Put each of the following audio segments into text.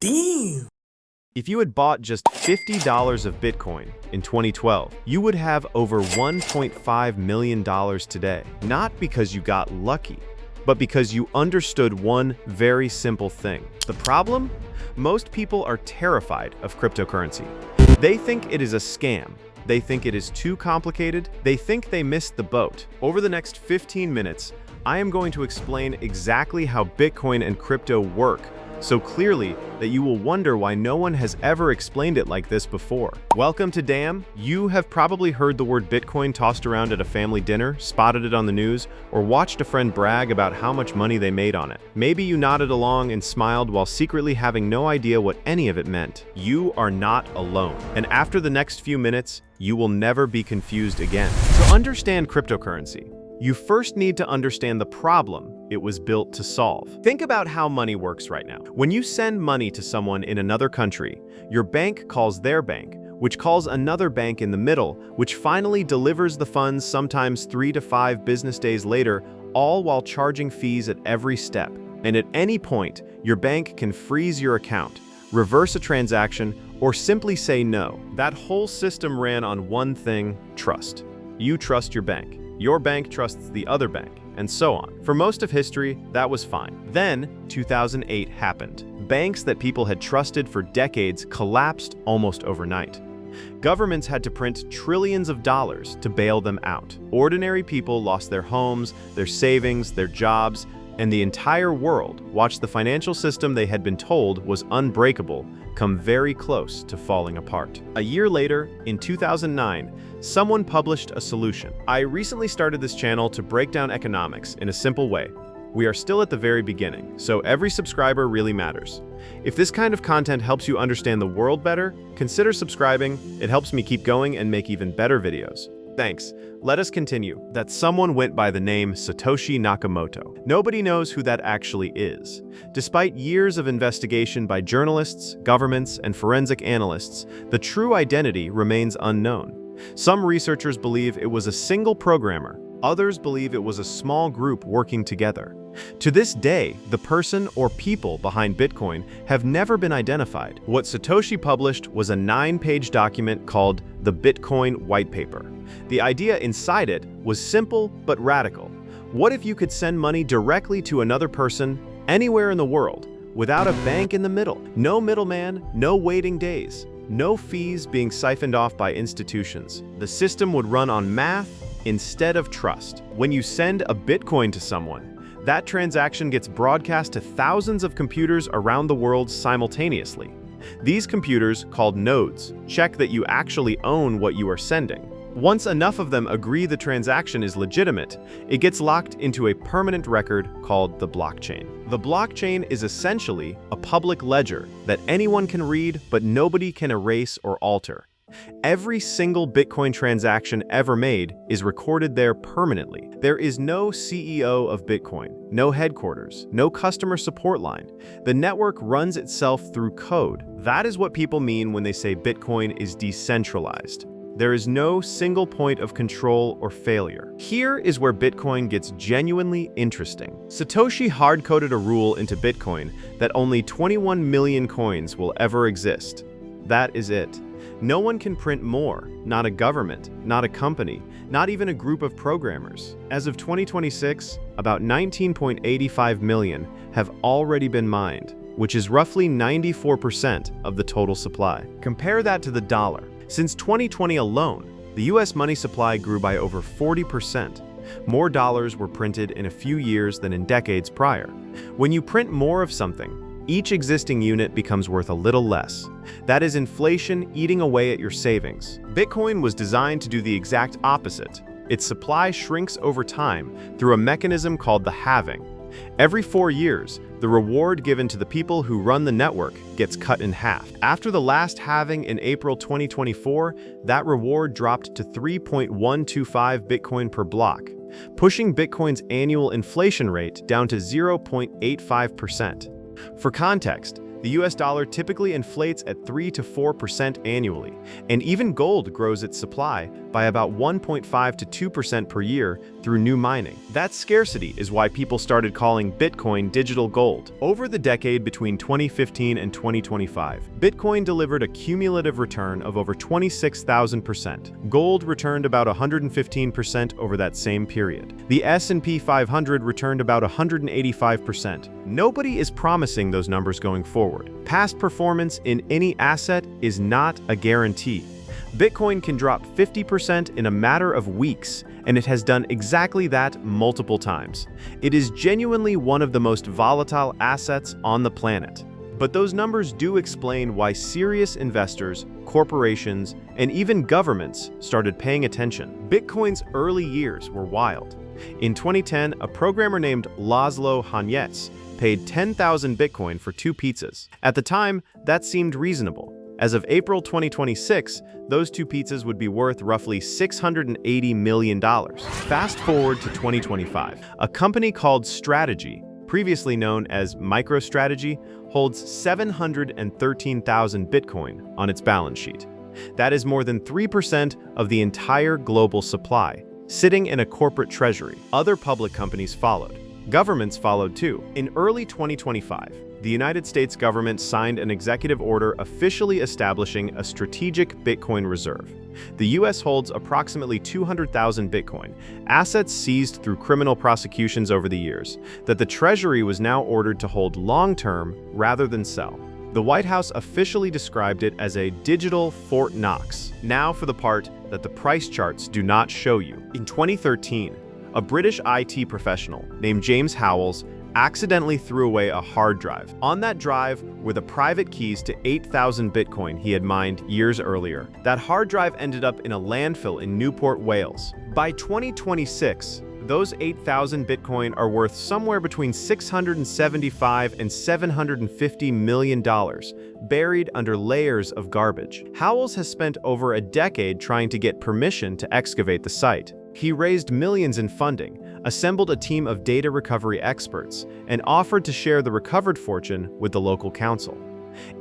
Damn. If you had bought just $50 of Bitcoin in 2012, you would have over $1.5 million today. Not because you got lucky, but because you understood one very simple thing. The problem? Most people are terrified of cryptocurrency. They think it is a scam. They think it is too complicated. They think they missed the boat. Over the next 15 minutes, I am going to explain exactly how Bitcoin and crypto work so clearly that you will wonder why no one has ever explained it like this before. Welcome to DAM. You have probably heard the word Bitcoin tossed around at a family dinner, spotted it on the news, or watched a friend brag about how much money they made on it. Maybe you nodded along and smiled while secretly having no idea what any of it meant. You are not alone. And after the next few minutes, you will never be confused again. To understand cryptocurrency, you first need to understand the problem it was built to solve. Think about how money works right now. When you send money to someone in another country, your bank calls their bank, which calls another bank in the middle, which finally delivers the funds sometimes 3 to 5 business days later, all while charging fees at every step. And at any point, your bank can freeze your account, reverse a transaction, or simply say no. That whole system ran on one thing: trust. You trust your bank. Your bank trusts the other bank, and so on. For most of history, that was fine. Then, 2008 happened. Banks that people had trusted for decades collapsed almost overnight. Governments had to print trillions of dollars to bail them out. Ordinary people lost their homes, their savings, their jobs, and the entire world watched the financial system they had been told was unbreakable come very close to falling apart. A year later, in 2009, someone published a solution. I recently started this channel to break down economics in a simple way. We are still at the very beginning, so every subscriber really matters. If this kind of content helps you understand the world better, consider subscribing. It helps me keep going and make even better videos. Thanks. Let us continue. That someone went by the name Satoshi Nakamoto. Nobody knows who that actually is. Despite years of investigation by journalists, governments, and forensic analysts, the true identity remains unknown. Some researchers believe it was a single programmer. Others believe it was a small group working together. To this day, the person or people behind Bitcoin have never been identified. What Satoshi published was a 9-page document called the Bitcoin White Paper. The idea inside it was simple but radical. What if you could send money directly to another person anywhere in the world without a bank in the middle? No middleman, no waiting days, no fees being siphoned off by institutions. The system would run on math instead of trust. When you send a Bitcoin to someone, that transaction gets broadcast to thousands of computers around the world simultaneously. These computers, called nodes, check that you actually own what you are sending. Once enough of them agree the transaction is legitimate, it gets locked into a permanent record called the blockchain. The blockchain is essentially a public ledger that anyone can read, but nobody can erase or alter. Every single Bitcoin transaction ever made is recorded there permanently. There is no CEO of Bitcoin, no headquarters, no customer support line. The network runs itself through code. That is what people mean when they say Bitcoin is decentralized. There is no single point of control or failure. Here is where Bitcoin gets genuinely interesting. Satoshi hard-coded a rule into Bitcoin that only 21 million coins will ever exist. That is it. No one can print more, not a government, not a company, not even a group of programmers. As of 2026, about 19.85 million have already been mined, which is roughly 94% of the total supply. Compare that to the dollar. Since 2020 alone, the US money supply grew by over 40%. More dollars were printed in a few years than in decades prior. When you print more of something, each existing unit becomes worth a little less. That is inflation eating away at your savings. Bitcoin was designed to do the exact opposite. Its supply shrinks over time through a mechanism called the halving. Every 4 years, the reward given to the people who run the network gets cut in half. After the last halving in April 2024, that reward dropped to 3.125 Bitcoin per block, pushing Bitcoin's annual inflation rate down to 0.85%. For context, The US dollar typically inflates at 3 to 4% annually, and even gold grows its supply by about 1.5 to 2% per year through new mining. That scarcity is why people started calling Bitcoin digital gold. Over the decade between 2015 and 2025, Bitcoin delivered a cumulative return of over 26,000%. Gold returned about 115% over that same period. The S&P 500 returned about 185%. Nobody is promising those numbers going forward. Past performance in any asset is not a guarantee. Bitcoin can drop 50% in a matter of weeks, and it has done exactly that multiple times. It is genuinely one of the most volatile assets on the planet. But those numbers do explain why serious investors, corporations, and even governments started paying attention. Bitcoin's early years were wild. In 2010, a programmer named Laszlo Hanyecz paid 10,000 Bitcoin for 2 pizzas. At the time, that seemed reasonable. As of April 2026, those 2 pizzas would be worth roughly $680 million. Fast forward to 2025, a company called Strategy, previously known as MicroStrategy, holds 713,000 Bitcoin on its balance sheet. That is more than 3% of the entire global supply, sitting in a corporate treasury. Other public companies followed. Governments followed too. In early 2025, the United States government signed an executive order officially establishing a strategic Bitcoin reserve. The U.S. holds approximately 200,000 Bitcoin, assets seized through criminal prosecutions over the years, that the Treasury was now ordered to hold long-term rather than sell. The White House officially described it as a digital Fort Knox. Now for the part that the price charts do not show you. In 2013, a British IT professional named James Howells accidentally threw away a hard drive. On that drive were the private keys to 8,000 Bitcoin he had mined years earlier. That hard drive ended up in a landfill in Newport, Wales. By 2026, those 8,000 Bitcoin are worth somewhere between $675 and $750 million, buried under layers of garbage. Howells has spent over a decade trying to get permission to excavate the site. He raised millions in funding, assembled a team of data recovery experts, and offered to share the recovered fortune with the local council.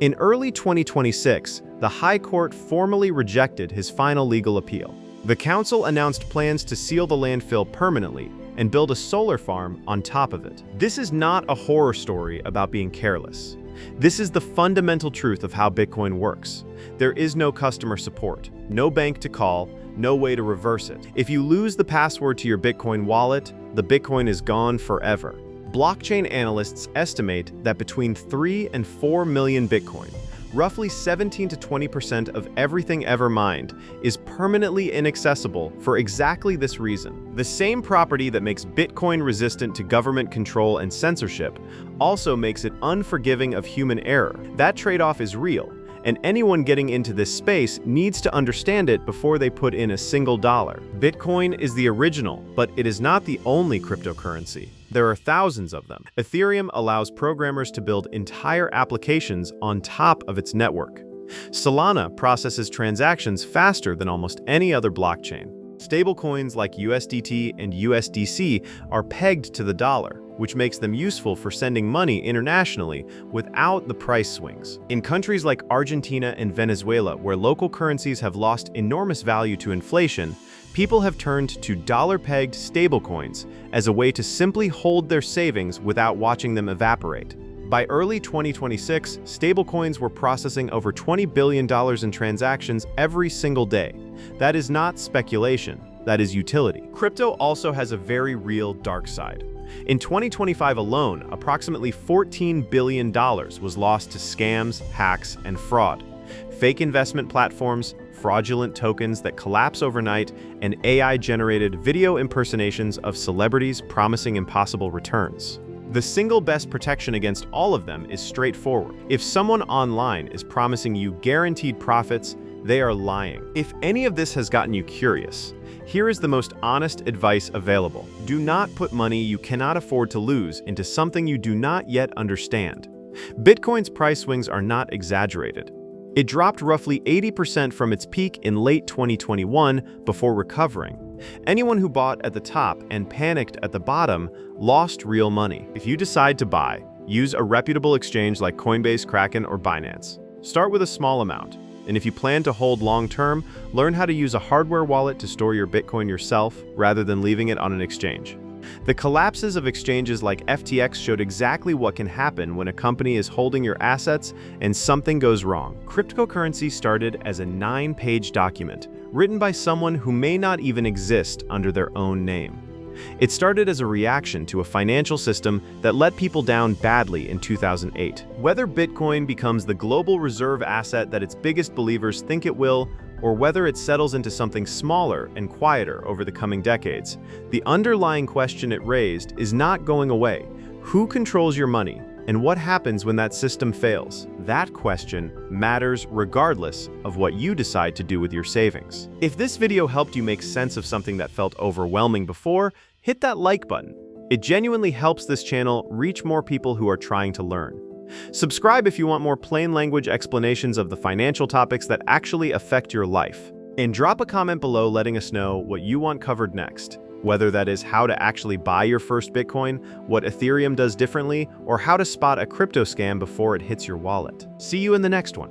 In early 2026, the High Court formally rejected his final legal appeal. The council announced plans to seal the landfill permanently and build a solar farm on top of it. This is not a horror story about being careless. This is the fundamental truth of how Bitcoin works. There is no customer support, no bank to call, no way to reverse it. If you lose the password to your Bitcoin wallet, the Bitcoin is gone forever. Blockchain analysts estimate that between 3 and 4 million Bitcoin, roughly 17 to 20% of everything ever mined, is permanently inaccessible for exactly this reason. The same property that makes Bitcoin resistant to government control and censorship also makes it unforgiving of human error. That trade-off is real, and anyone getting into this space needs to understand it before they put in a single dollar. Bitcoin is the original, but it is not the only cryptocurrency. There are thousands of them. Ethereum allows programmers to build entire applications on top of its network. Solana processes transactions faster than almost any other blockchain. Stablecoins like USDT and USDC are pegged to the dollar, which makes them useful for sending money internationally without the price swings. In countries like Argentina and Venezuela, where local currencies have lost enormous value to inflation, people have turned to dollar-pegged stablecoins as a way to simply hold their savings without watching them evaporate. By early 2026, stablecoins were processing over $20 billion in transactions every single day. That is not speculation, that is utility. Crypto also has a very real dark side. In 2025 alone, approximately $14 billion was lost to scams, hacks, and fraud. Fake investment platforms, fraudulent tokens that collapse overnight, and AI-generated video impersonations of celebrities promising impossible returns. The single best protection against all of them is straightforward. If someone online is promising you guaranteed profits, they are lying. If any of this has gotten you curious, here is the most honest advice available. Do not put money you cannot afford to lose into something you do not yet understand. Bitcoin's price swings are not exaggerated. It dropped roughly 80% from its peak in late 2021 before recovering. Anyone who bought at the top and panicked at the bottom lost real money. If you decide to buy, Use a reputable exchange like Coinbase, Kraken, or Binance. Start with a small amount. And if you plan to hold long-term, learn how to use a hardware wallet to store your Bitcoin yourself rather than leaving it on an exchange. The collapses of exchanges like FTX showed exactly what can happen when a company is holding your assets and something goes wrong. Cryptocurrency started as a 9-page document written by someone who may not even exist under their own name. It started as a reaction to a financial system that let people down badly in 2008. Whether Bitcoin becomes the global reserve asset that its biggest believers think it will, or whether it settles into something smaller and quieter over the coming decades, the underlying question it raised is not going away. Who controls your money, and what happens when that system fails? That question matters regardless of what you decide to do with your savings. If this video helped you make sense of something that felt overwhelming before, hit that like button. It genuinely helps this channel reach more people who are trying to learn. Subscribe if you want more plain language explanations of the financial topics that actually affect your life. And drop a comment below letting us know what you want covered next, whether that is how to actually buy your first Bitcoin, what Ethereum does differently, or how to spot a crypto scam before it hits your wallet. See you in the next one.